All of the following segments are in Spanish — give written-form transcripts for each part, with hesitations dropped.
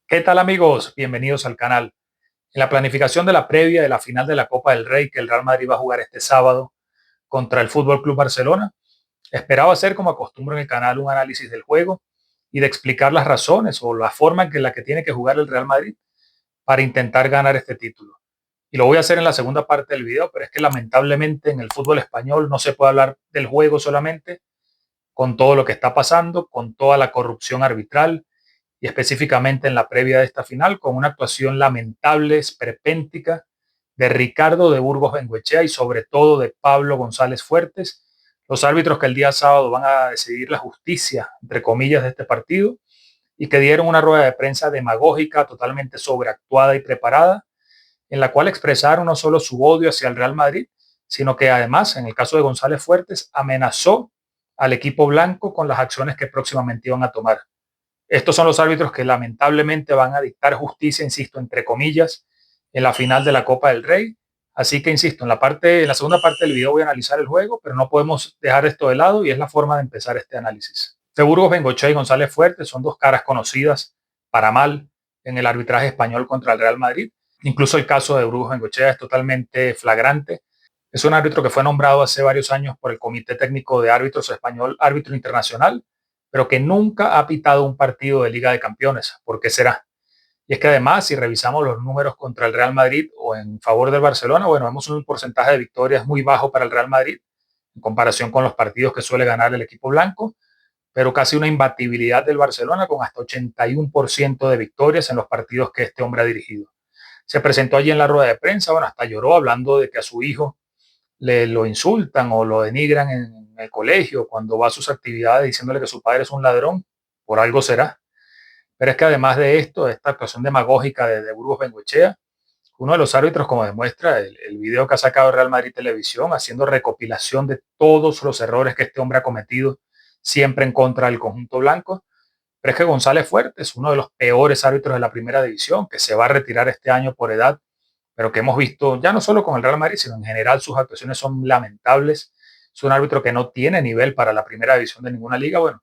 ¿Qué tal amigos? Bienvenidos al canal. En la planificación de la previa de la final de la Copa del Rey que el Real Madrid va a jugar este sábado contra el Fútbol Club Barcelona, esperaba hacer como acostumbro en el canal un análisis del juego y de explicar las razones o la forma en la que tiene que jugar el Real Madrid para intentar ganar este título. Y lo voy a hacer en la segunda parte del video, pero es que lamentablemente en el fútbol español no se puede hablar del juego solamente, con todo lo que está pasando, con toda la corrupción arbitral y específicamente en la previa de esta final, con una actuación lamentable, esperpéntica de Ricardo de Burgos Bengoechea y sobre todo de Pablo González Fuertes, los árbitros que el día sábado van a decidir la justicia, entre comillas, de este partido y que dieron una rueda de prensa demagógica, totalmente sobreactuada y preparada, en la cual expresaron no solo su odio hacia el Real Madrid, sino que además, en el caso de González Fuertes, amenazó al equipo blanco con las acciones que próximamente iban a tomar. Estos son los árbitros que lamentablemente van a dictar justicia, insisto, entre comillas, en la final de la Copa del Rey. Así que, insisto, en la segunda parte del video voy a analizar el juego, pero no podemos dejar esto de lado y es la forma de empezar este análisis. De Burgos Bengochea y González Fuertes son dos caras conocidas para mal en el arbitraje español contra el Real Madrid. Incluso el caso de Burgos Bengochea es totalmente flagrante. Es un árbitro que fue nombrado hace varios años por el Comité Técnico de Árbitros Español, árbitro internacional, pero que nunca ha pitado un partido de Liga de Campeones. ¿Por qué será? Y es que además, si revisamos los números contra el Real Madrid o en favor del Barcelona, bueno, vemos un porcentaje de victorias muy bajo para el Real Madrid en comparación con los partidos que suele ganar el equipo blanco, pero casi una imbatibilidad del Barcelona con hasta 81% de victorias en los partidos que este hombre ha dirigido. Se presentó allí en la rueda de prensa, bueno, hasta lloró hablando de que a su hijo le lo insultan o lo denigran en el colegio cuando va a sus actividades diciéndole que su padre es un ladrón, por algo será. Pero es que además de esto, de esta actuación demagógica de Burgos Bengoechea, uno de los árbitros, como demuestra el video que ha sacado Real Madrid Televisión, haciendo recopilación de todos los errores que este hombre ha cometido, siempre en contra del conjunto blanco. Pero es que González Fuertes, uno de los peores árbitros de la primera división, que se va a retirar este año por edad, pero que hemos visto ya no solo con el Real Madrid, sino en general sus actuaciones son lamentables. Es un árbitro que no tiene nivel para la primera división de ninguna liga. Bueno,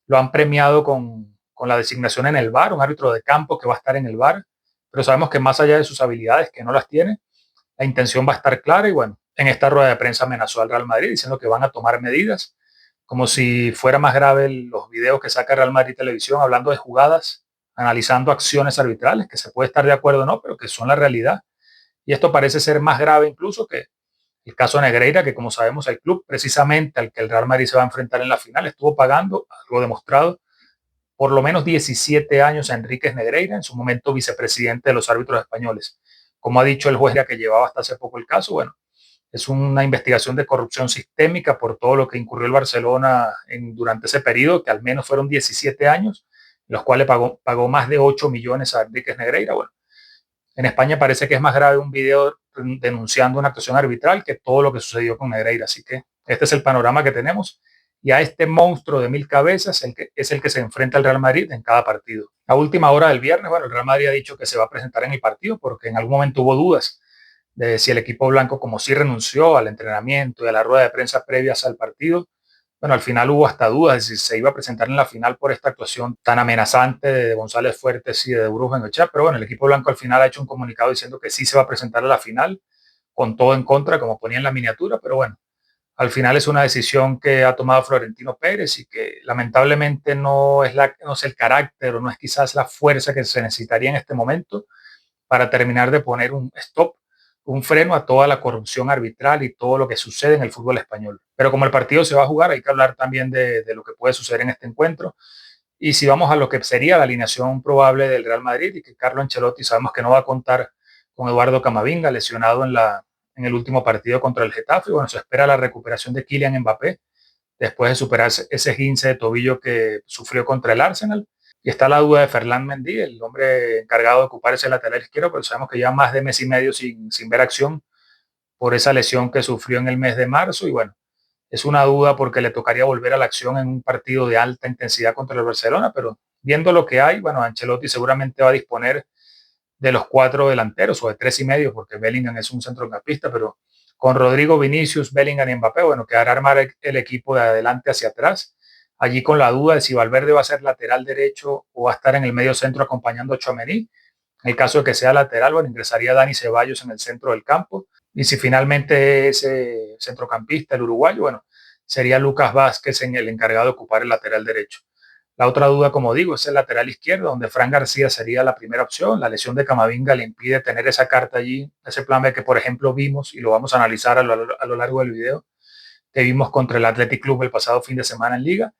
lo han premiado con la designación en el VAR, un árbitro de campo que va a estar en el VAR, pero sabemos que más allá de sus habilidades, que no las tiene, la intención va a estar clara y bueno, en esta rueda de prensa amenazó al Real Madrid diciendo que van a tomar medidas, como si fuera más grave los videos que saca Real Madrid Televisión hablando de jugadas, analizando acciones arbitrales, que se puede estar de acuerdo o no, pero que son la realidad. Y esto parece ser más grave incluso que el caso Negreira, que como sabemos el club precisamente al que el Real Madrid se va a enfrentar en la final estuvo pagando, algo demostrado, por lo menos 17 años a Enríquez Negreira, en su momento vicepresidente de los árbitros españoles. Como ha dicho el juez que llevaba hasta hace poco el caso, bueno, es una investigación de corrupción sistémica por todo lo que incurrió el Barcelona durante ese periodo, que al menos fueron 17 años, los cuales pagó más de 8 millones a Enríquez Negreira. Bueno, en España parece que es más grave un video denunciando una actuación arbitral que todo lo que sucedió con Negreira. Así que este es el panorama que tenemos. Y a este monstruo de 1000 cabezas es el que se enfrenta al Real Madrid en cada partido. A última hora del viernes, bueno, el Real Madrid ha dicho que se va a presentar en el partido porque en algún momento hubo dudas de si el equipo blanco, como sí renunció al entrenamiento y a la rueda de prensa previas al partido, bueno, al final hubo hasta dudas de si se iba a presentar en la final por esta actuación tan amenazante de González Fuertes y de Burgos Bengoechea, pero bueno, el equipo blanco al final ha hecho un comunicado diciendo que sí se va a presentar a la final, con todo en contra, como ponía en la miniatura, pero bueno, al final es una decisión que ha tomado Florentino Pérez y que lamentablemente no es el carácter o no es quizás la fuerza que se necesitaría en este momento para terminar de poner un stop, un freno a toda la corrupción arbitral y todo lo que sucede en el fútbol español. Pero como el partido se va a jugar, hay que hablar también de lo que puede suceder en este encuentro. Y si vamos a lo que sería la alineación probable del Real Madrid y que Carlo Ancelotti sabemos que no va a contar con Eduardo Camavinga, lesionado en el último partido contra el Getafe. Bueno, se espera la recuperación de Kylian Mbappé después de superar ese esguince de tobillo que sufrió contra el Arsenal. Y está la duda de Ferland Mendy, el hombre encargado de ocupar ese lateral izquierdo, pero sabemos que ya más de mes y medio sin ver acción por esa lesión que sufrió en el mes de marzo. Y bueno, es una duda porque le tocaría volver a la acción en un partido de alta intensidad contra el Barcelona, pero viendo lo que hay, bueno, Ancelotti seguramente va a disponer de los cuatro delanteros o de tres y medio, porque Bellingham es un centrocampista, pero con Rodrigo, Vinicius, Bellingham y Mbappé, bueno, quedará armar el equipo de adelante hacia atrás allí con la duda de si Valverde va a ser lateral derecho o va a estar en el medio centro acompañando a Tchouaméni. En el caso de que sea lateral, bueno, ingresaría Dani Ceballos en el centro del campo. Y si finalmente ese centrocampista, el uruguayo, bueno, sería Lucas Vázquez en el encargado de ocupar el lateral derecho. La otra duda, como digo, es el lateral izquierdo, donde Fran García sería la primera opción. La lesión de Camavinga le impide tener esa carta allí, ese plan B que, por ejemplo, vimos y lo vamos a analizar a lo largo del video, que vimos contra el Athletic Club el pasado fin de semana en Liga.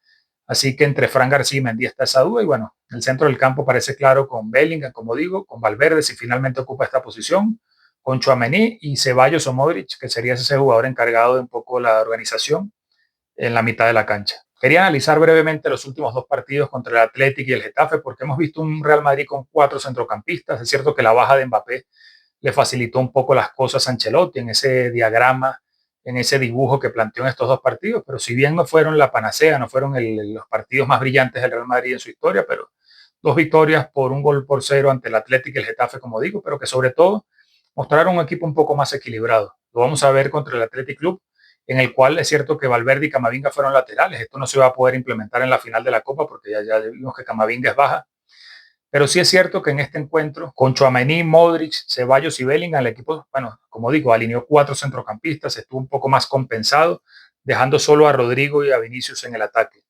Así que entre Fran García y Mendy está esa duda. Y bueno, el centro del campo parece claro con Bellingham, como digo, con Valverde, si finalmente ocupa esta posición, con Tchouaméni y Ceballos o Modric, que sería ese jugador encargado de un poco la organización en la mitad de la cancha. Quería analizar brevemente los últimos dos partidos contra el Athletic y el Getafe, porque hemos visto un Real Madrid con 4 centrocampistas. Es cierto que la baja de Mbappé le facilitó un poco las cosas a Ancelotti en ese diagrama, en ese dibujo que planteó en estos dos partidos, pero si bien no fueron la panacea, no fueron los partidos más brillantes del Real Madrid en su historia, pero 2 victorias por 1 gol por 0 ante el Athletic y el Getafe, como digo, pero que sobre todo mostraron un equipo un poco más equilibrado. Lo vamos a ver contra el Athletic Club, en el cual es cierto que Valverde y Camavinga fueron laterales. Esto no se va a poder implementar en la final de la Copa porque ya vimos que Camavinga es baja. Pero sí es cierto que en este encuentro, con Tchouaméni, Modric, Ceballos y Bellingham, el equipo, bueno, como digo, alineó 4 centrocampistas, estuvo un poco más compensado, dejando solo a Rodrigo y a Vinicius en el ataque.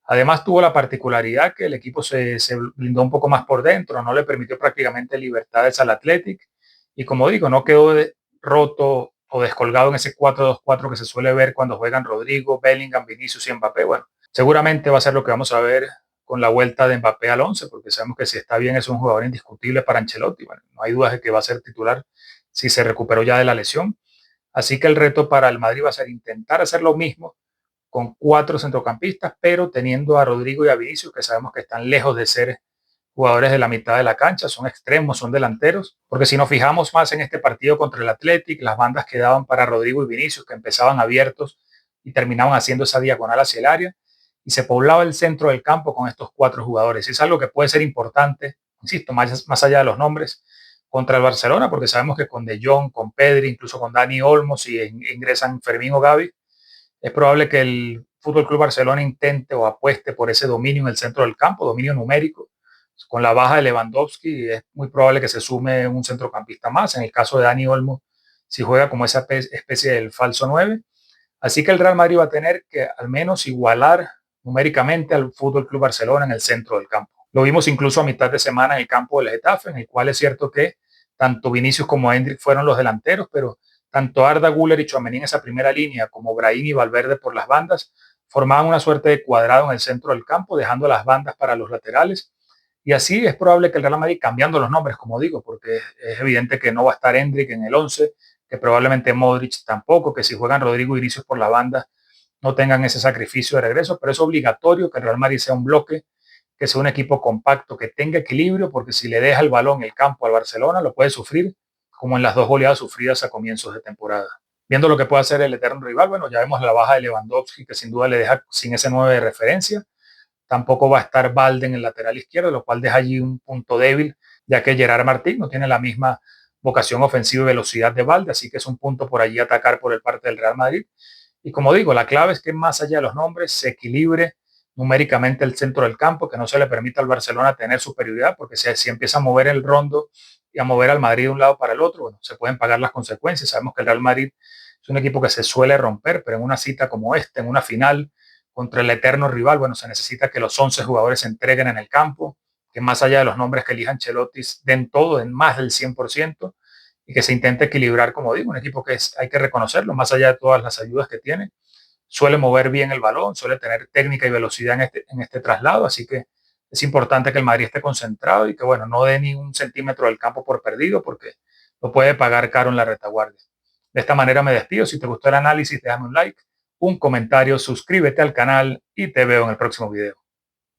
Además tuvo la particularidad que el equipo se blindó un poco más por dentro, no le permitió prácticamente libertades al Athletic y como digo, no quedó roto o descolgado en ese 4-2-4 que se suele ver cuando juegan Rodrigo, Bellingham, Vinicius y Mbappé. Bueno, seguramente va a ser lo que vamos a ver con la vuelta de Mbappé al 11, porque sabemos que si está bien es un jugador indiscutible para Ancelotti. Bueno, no hay dudas de que va a ser titular si se recuperó ya de la lesión. Así que el reto para el Madrid va a ser intentar hacer lo mismo con 4 centrocampistas, pero teniendo a Rodrigo y a Vinicius, que sabemos que están lejos de ser jugadores de la mitad de la cancha, son extremos, son delanteros, porque si nos fijamos más en este partido contra el Athletic, las bandas quedaban para Rodrigo y Vinicius, que empezaban abiertos y terminaban haciendo esa diagonal hacia el área, y se poblaba el centro del campo con estos 4 jugadores. Es algo que puede ser importante, insisto, más allá de los nombres, contra el Barcelona, porque sabemos que con De Jong, con Pedri, incluso con Dani Olmo, si ingresan Fermín o Gavi, es probable que el Fútbol Club Barcelona intente o apueste por ese dominio en el centro del campo, dominio numérico. Con la baja de Lewandowski es muy probable que se sume un centrocampista más. En el caso de Dani Olmo, si juega como esa especie del falso 9. Así que el Real Madrid va a tener que al menos igualar numéricamente al Fútbol Club Barcelona en el centro del campo. Lo vimos incluso a mitad de semana en el campo del Getafe, en el cual es cierto que tanto Vinicius como Endrick fueron los delanteros, pero tanto Arda Güler y Tchouaméni en esa primera línea como Brahim y Valverde por las bandas formaban una suerte de cuadrado en el centro del campo, dejando las bandas para los laterales. Y así es probable que el Real Madrid, cambiando los nombres, como digo, porque es evidente que no va a estar Endrick en el 11, que probablemente Modric tampoco, que si juegan Rodrigo y Vinicius por la banda no tengan ese sacrificio de regreso, pero es obligatorio que el Real Madrid sea un bloque, que sea un equipo compacto, que tenga equilibrio, porque si le deja el balón en el campo al Barcelona, lo puede sufrir, como en las 2 goleadas sufridas a comienzos de temporada. Viendo lo que puede hacer el eterno rival, bueno, ya vemos la baja de Lewandowski, que sin duda le deja sin ese 9 de referencia. Tampoco va a estar Balde en el lateral izquierdo, lo cual deja allí un punto débil, ya que Gerard Martín no tiene la misma vocación ofensiva y velocidad de Balde, así que es un punto por allí a atacar por el parte del Real Madrid. Y como digo, la clave es que más allá de los nombres se equilibre numéricamente el centro del campo, que no se le permita al Barcelona tener superioridad, porque si empieza a mover el rondo y a mover al Madrid de un lado para el otro, bueno, se pueden pagar las consecuencias. Sabemos que el Real Madrid es un equipo que se suele romper, pero en una cita como esta, en una final contra el eterno rival, bueno, se necesita que los 11 jugadores se entreguen en el campo, que más allá de los nombres que elija Ancelotti den todo, den más del 100%, y que se intente equilibrar, como digo, un equipo que hay que reconocerlo, más allá de todas las ayudas que tiene, suele mover bien el balón, suele tener técnica y velocidad en este traslado, así que es importante que el Madrid esté concentrado y que, bueno, no dé ni un centímetro del campo por perdido, porque lo puede pagar caro en la retaguardia. De esta manera me despido. Si te gustó el análisis, déjame un like, un comentario, suscríbete al canal y te veo en el próximo video.